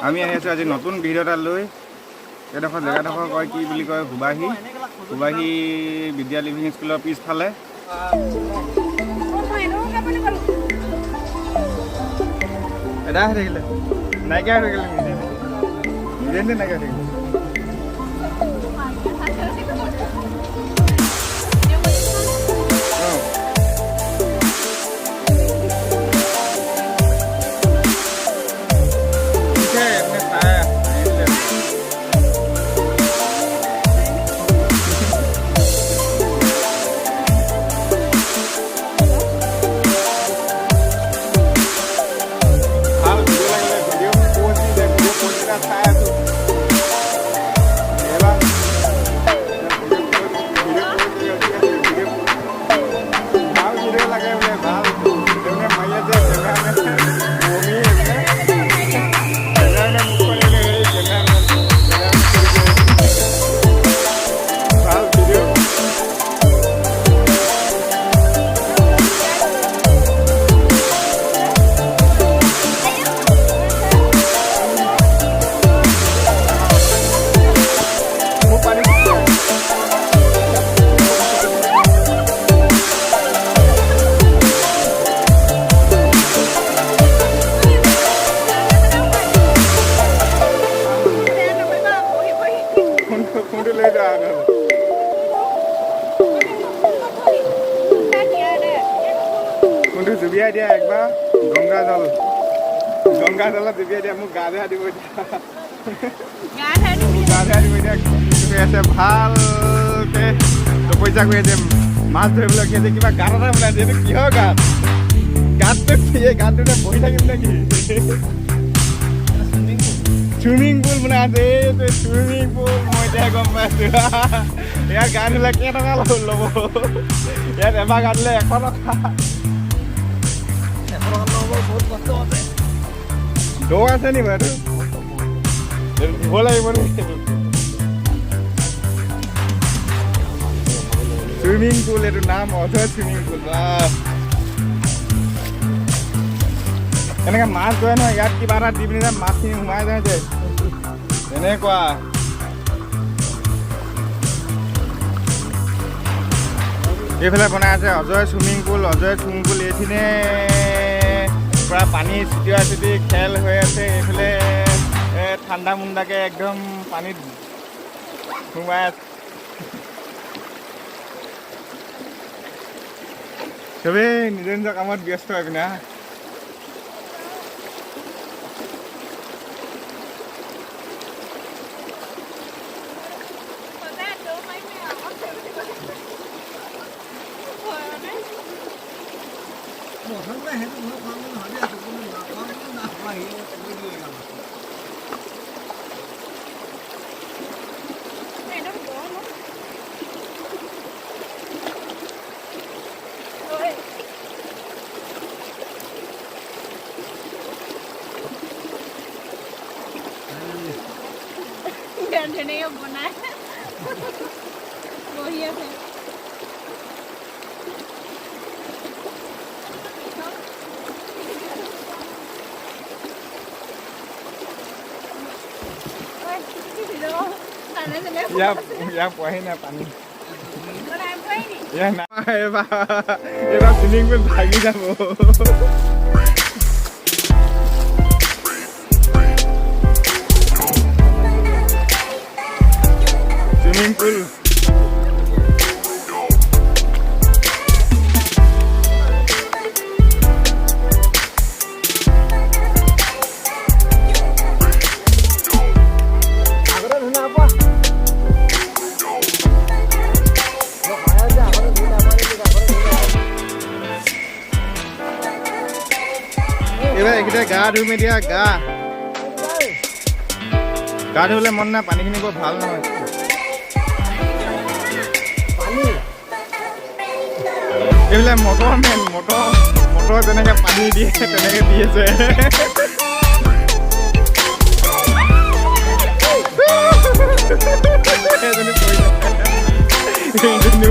আমি আহি আছোঁ আজি নতুন ভিডিঅ' এটা লৈ এইডোখৰ জেগাডোখৰ কয় কি বুলি কয় সুবাহী বিদ্যা লিভিং স্কুলৰ পিছফালে এদাই হৈ থাকিলে নাইকিয়া হৈ থাকিলে নিজে নাইকিয়া হৈ থাকিলে জুবিয়াই দিয়া একবাৰ গংগা জলত জুবিয়াই দিয়া মোক গা ধুৱাই দিব এতিয়া আছে ভালকে তপস্যা কৰি আছে মাছ ধৰিবলৈ কি আছে কিবা গাঁত এটা বনাইছে এইটো কিহৰ গাঁতটোতে বহি থাকিম নেকি চুইমিং পুল বনাই আছে এইটো চুইমিং পুল মই এতিয়া গম পাইছো ইয়াত গা ধুলে কেইটকা ল'ব ইয়াত এবাৰ গা ধুলে 100 টকা দৌ আছে নি বাৰু দিব লাগিব নেকি চুইমিং পুল এইটো নাম অজয় চুইমিং পুল এনেকৈ মাছ ধৰে নহয় ইয়াত কিবা এটা দি পিনি মাছখিনি সোমাই যায় যে এনেকুৱা এইফালে বনাই আছে অজয় চুইমিং পুল এইখিনে পুৰা পানী চিটিওৱা চিটি খেল হৈ আছে এইফালে ঠাণ্ডা মুণ্ডাকে একদম পানীত সোমাই আছে চবেই নিজৰ নিজৰ কামত ব্যস্ত হৈ পিনে ইয়াৰ পোৱাহি নাই পানী এইবাৰ চুইমিং পুল ভাগি যাব চুইমিং পুল এইকেইটা গা ধুই মেলি গা ধুলে মন নাই পানীখিনি বৰ ভাল নহয় এইবিলাক মটৰ যেনেকে পানী দিয়ে তেনেকে দি আছে এজনী